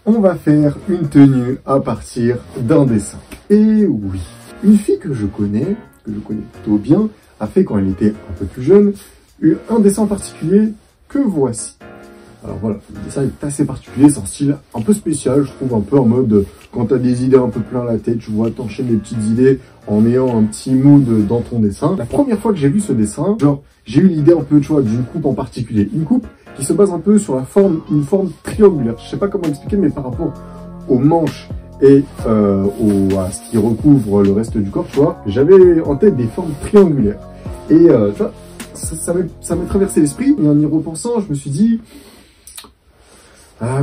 On va faire une tenue à partir d'un dessin. Et oui, une fille que je connais plutôt bien, a fait quand elle était un peu plus jeune, un dessin particulier que voici. Alors voilà, le dessin est assez particulier, c'est un style un peu spécial, je trouve, un peu en mode, quand t'as des idées un peu plein la tête, tu vois, t'enchaînes les petites idées en ayant un petit mood dans ton dessin. La première fois que j'ai vu ce dessin, genre, j'ai eu l'idée un peu, tu vois, d'une coupe en particulier. Une coupe qui se base un peu sur une forme triangulaire. Je sais pas comment expliquer, mais par rapport aux manches et à ce qui recouvre le reste du corps, tu vois, j'avais en tête des formes triangulaires. Et tu vois, ça m'a traversé l'esprit, et en y repensant, je me suis dit,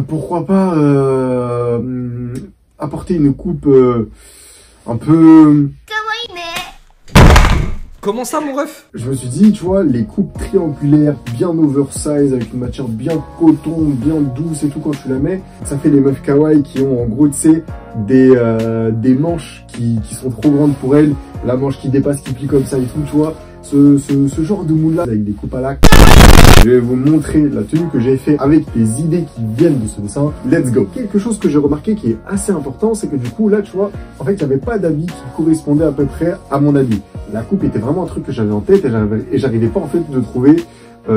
pourquoi pas apporter une coupe un peu... Comment ça, mon ref? Je me suis dit, tu vois, les coupes triangulaires, bien oversize, avec une matière bien coton, bien douce et tout, quand tu la mets, ça fait les meufs kawaii qui ont, en gros, tu sais, des manches qui sont trop grandes pour elles, la manche qui dépasse, qui plie comme ça et tout, tu vois, ce genre de moule-là, avec des coupes à la... Je vais vous montrer la tenue que j'ai fait avec les idées qui viennent de ce dessin. Let's go. Quelque chose que j'ai remarqué qui est assez important, c'est que du coup, là, tu vois, en fait, il n'y avait pas d'habit qui correspondait à peu près à mon habit. La coupe était vraiment un truc que j'avais en tête et j'arrivais pas, en fait, de trouver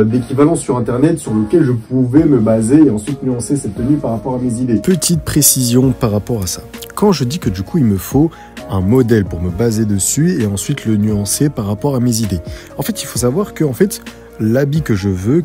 d'équivalent sur internet sur lequel je pouvais me baser et ensuite nuancer cette tenue par rapport à mes idées. Petite précision par rapport à ça. Quand je dis que du coup, il me faut un modèle pour me baser dessus et ensuite le nuancer par rapport à mes idées. En fait, il faut savoir que, en fait, l'habit que je veux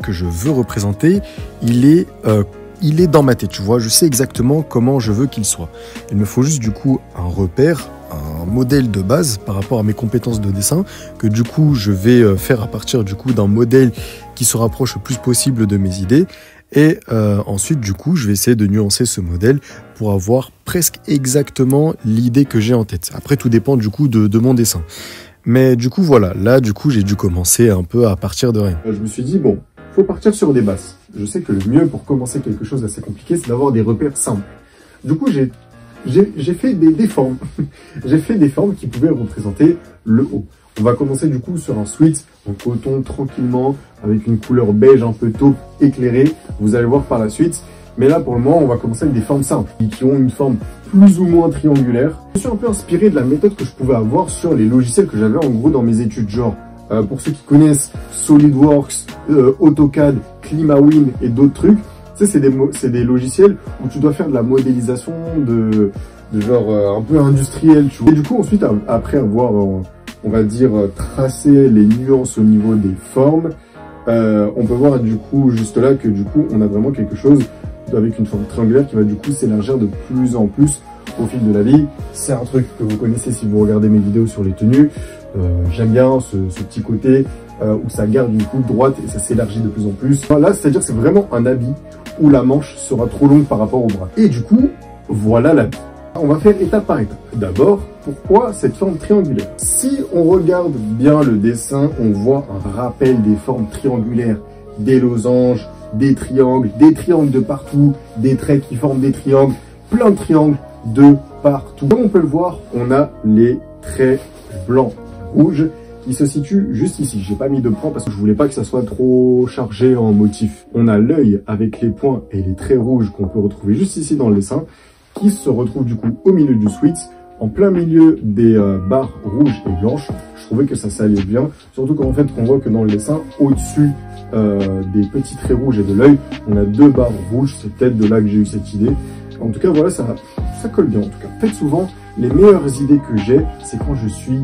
représenter, il est dans ma tête, tu vois. Je sais exactement comment je veux qu'il soit. Il me faut juste du coup un repère, un modèle de base par rapport à mes compétences de dessin que du coup je vais faire à partir du coup d'un modèle qui se rapproche le plus possible de mes idées. Et ensuite, du coup, je vais essayer de nuancer ce modèle pour avoir presque exactement l'idée que j'ai en tête. Après, tout dépend du coup de mon dessin. Mais du coup, voilà, là, du coup, j'ai dû commencer un peu à partir de rien. Je me suis dit, bon, faut partir sur des bases. Je sais que le mieux pour commencer quelque chose d'assez compliqué, c'est d'avoir des repères simples. Du coup, j'ai fait des formes. J'ai fait des formes qui pouvaient représenter le haut. On va commencer du coup sur un sweat en coton tranquillement, avec une couleur beige un peu taupe éclairée. Vous allez voir par la suite. Mais là, pour le moment, on va commencer avec des formes simples, qui ont une forme plus ou moins triangulaire. Je me suis un peu inspiré de la méthode que je pouvais avoir sur les logiciels que j'avais en gros dans mes études. Genre, pour ceux qui connaissent SolidWorks, AutoCAD, ClimaWin et d'autres trucs, tu sais, c'est des logiciels où tu dois faire de la modélisation de genre un peu industriel, tu vois. Et du coup, ensuite, après avoir, on va dire, tracé les nuances au niveau des formes, on peut voir du coup, juste là, que du coup, on a vraiment quelque chose avec une forme triangulaire qui va du coup s'élargir de plus en plus au fil de la vie. C'est un truc que vous connaissez si vous regardez mes vidéos sur les tenues. J'aime bien ce petit côté où ça garde une coupe droite et ça s'élargit de plus en plus. Enfin, là, c'est-à-dire que c'est vraiment un habit où la manche sera trop longue par rapport au bras. Et du coup, voilà l'habit. On va faire étape par étape. D'abord, pourquoi cette forme triangulaire? Si on regarde bien le dessin, on voit un rappel des formes triangulaires, des losanges, des triangles de partout, des traits qui forment des triangles, plein de triangles de partout. Comme on peut le voir, on a les traits blancs, rouges, qui se situent juste ici. J'ai pas mis de points parce que je voulais pas que ça soit trop chargé en motif. On a l'œil avec les points et les traits rouges qu'on peut retrouver juste ici dans le dessin, qui se retrouve du coup au milieu du sweat, en plein milieu des barres rouges et blanches. Je trouvais que ça s'allait bien, surtout qu'en fait on voit que dans le dessin, au-dessus des petits traits rouges et de l'œil, on a deux barres rouges. C'est peut-être de là que j'ai eu cette idée. En tout cas, voilà, ça colle bien. En tout cas, en fait, souvent, les meilleures idées que j'ai, c'est quand je suis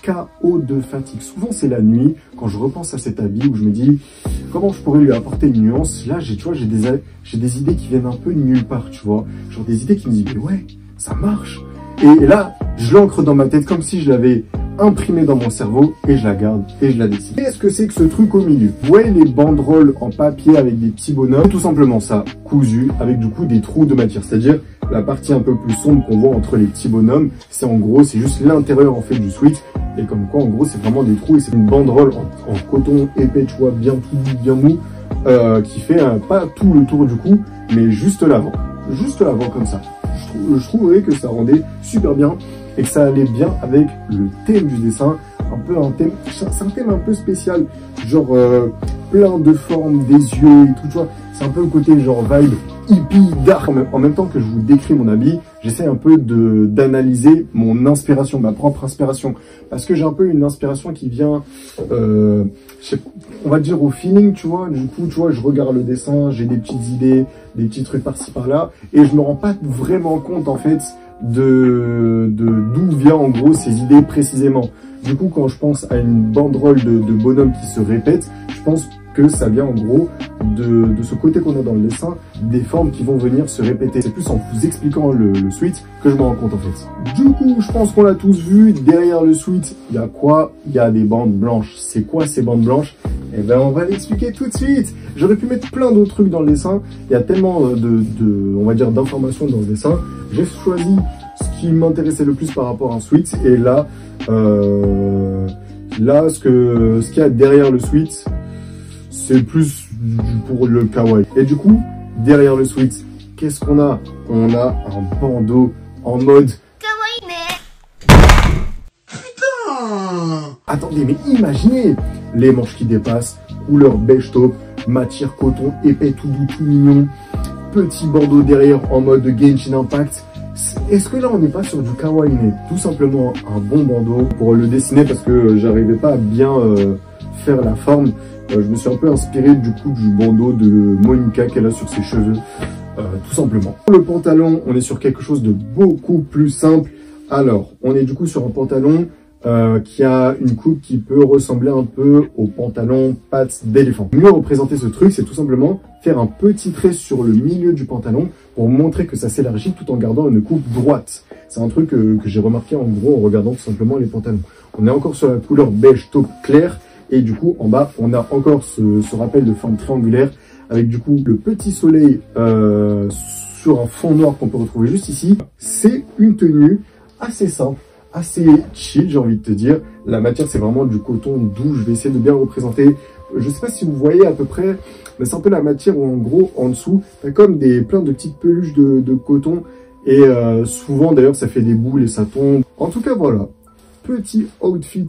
KO de fatigue. Souvent, c'est la nuit, quand je repense à cet habit, où je me dis, comment je pourrais lui apporter une nuance. Là, tu vois, j'ai des idées qui viennent un peu de nulle part, tu vois. Genre des idées qui me disent, mais ouais, ça marche. Et là, je l'ancre dans ma tête comme si je l'avais imprimé dans mon cerveau et je la garde et je la dessine. Qu'est-ce que c'est que ce truc au milieu? Vous voyez les banderoles en papier avec des petits bonhommes? C'est tout simplement ça, cousu avec du coup des trous de matière. C'est-à-dire la partie un peu plus sombre qu'on voit entre les petits bonhommes, c'est en gros, c'est juste l'intérieur en fait du sweat. Et comme quoi, en gros, c'est vraiment des trous et c'est une banderole en coton épais, tu vois, bien tout, bien mou, qui fait pas tout le tour du cou, mais juste l'avant. Juste l'avant comme ça. Je trouverais que ça rendait super bien et que ça allait bien avec le thème du dessin. Un peu un thème, c'est un thème un peu spécial, genre plein de formes, des yeux et tout, tu vois. C'est un peu le côté genre vibe hippie, dark. En même temps que je vous décris mon habit, j'essaie un peu d'analyser mon inspiration, ma propre inspiration. Parce que j'ai un peu une inspiration qui vient, on va dire au feeling, tu vois. Du coup, tu vois, je regarde le dessin, j'ai des petites idées, des petits trucs par-ci par-là. Et je me rends pas vraiment compte, en fait, d'où vient en gros ces idées précisément. Du coup, quand je pense à une banderole de bonhommes qui se répètent, je pense que ça vient en gros de ce côté qu'on a dans le dessin, des formes qui vont venir se répéter. C'est plus en vous expliquant le suite que je me rends compte en fait. Du coup, je pense qu'on l'a tous vu, derrière le suite, il y a quoi? Il y a des bandes blanches. C'est quoi ces bandes blanches? Eh ben, on va l'expliquer tout de suite. J'aurais pu mettre plein d'autres trucs dans le dessin. Il y a tellement on va dire, d'informations dans ce dessin. J'ai choisi ce qui m'intéressait le plus par rapport à un suite. Et là, ce qu'il y a derrière le suite, c'est plus pour le kawaii. Et du coup, derrière le suite, qu'est-ce qu'on a? On a un bandeau en mode kawaii, mais... Putain! Attendez, mais imaginez les manches qui dépassent, couleur beige taupe, matière coton épais, tout doux, tout mignon, petit bandeau derrière en mode Genshin Impact. Est-ce que là on n'est pas sur du kawaii, mais tout simplement un bon bandeau pour le dessiner parce que j'arrivais pas à bien faire la forme. Je me suis un peu inspiré du coup du bandeau de Monica qu'elle a sur ses cheveux, tout simplement. Pour le pantalon, on est sur quelque chose de beaucoup plus simple. Alors, on est du coup sur un pantalon qui a une coupe qui peut ressembler un peu au pantalon pattes d'éléphant. Mieux représenter ce truc, c'est tout simplement faire un petit trait sur le milieu du pantalon pour montrer que ça s'élargit tout en gardant une coupe droite. C'est un truc que j'ai remarqué en gros en regardant tout simplement les pantalons. On est encore sur la couleur beige taupe clair et du coup en bas on a encore ce rappel de forme triangulaire avec du coup le petit soleil sur un fond noir qu'on peut retrouver juste ici. C'est une tenue assez simple, assez chill, j'ai envie de te dire. La matière, c'est vraiment du coton doux. Je vais essayer de bien représenter. Je sais pas si vous voyez à peu près, mais c'est un peu la matière où en gros, en dessous, t'as comme plein de petites peluches de coton. Et souvent, d'ailleurs, ça fait des boules et ça tombe. En tout cas, voilà. Petit outfit.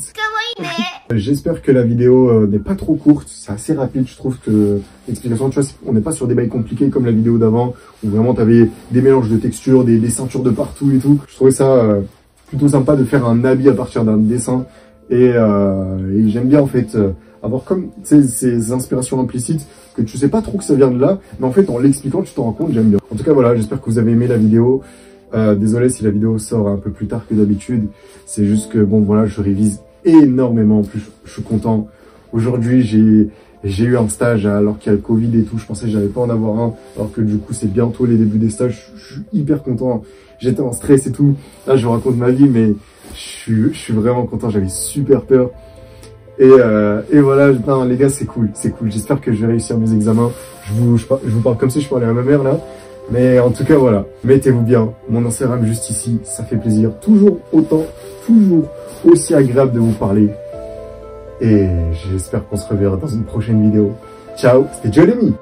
J'espère que la vidéo n'est pas trop courte. C'est assez rapide, je trouve que l'explication, tu vois, on n'est pas sur des bails compliqués comme la vidéo d'avant, où vraiment tu avais des mélanges de textures, des ceintures de partout et tout. Je trouvais ça plutôt sympa de faire un habit à partir d'un dessin. Et j'aime bien en fait avoir comme ces inspirations implicites que tu sais pas trop que ça vient de là, mais en fait en l'expliquant tu t'en rends compte, j'aime bien. En tout cas voilà, j'espère que vous avez aimé la vidéo. Désolé si la vidéo sort un peu plus tard que d'habitude, c'est juste que bon voilà, je révise énormément. En plus je suis content. Aujourd'hui j'ai eu un stage alors qu'il y a le Covid et tout, je pensais que j'allais pas en avoir un, alors que du coup c'est bientôt les débuts des stages. Je suis hyper content, j'étais en stress et tout. Là je vous raconte ma vie, mais je suis vraiment content, j'avais super peur. Et voilà, non, les gars, c'est cool. J'espère que je vais réussir mes examens. Je vous parle comme si je parlais à ma mère là. Mais en tout cas, voilà. Mettez-vous bien. Mon Instagram juste ici, ça fait plaisir. Toujours aussi agréable de vous parler. Et j'espère qu'on se reverra dans une prochaine vidéo. Ciao, c'était Jeremy.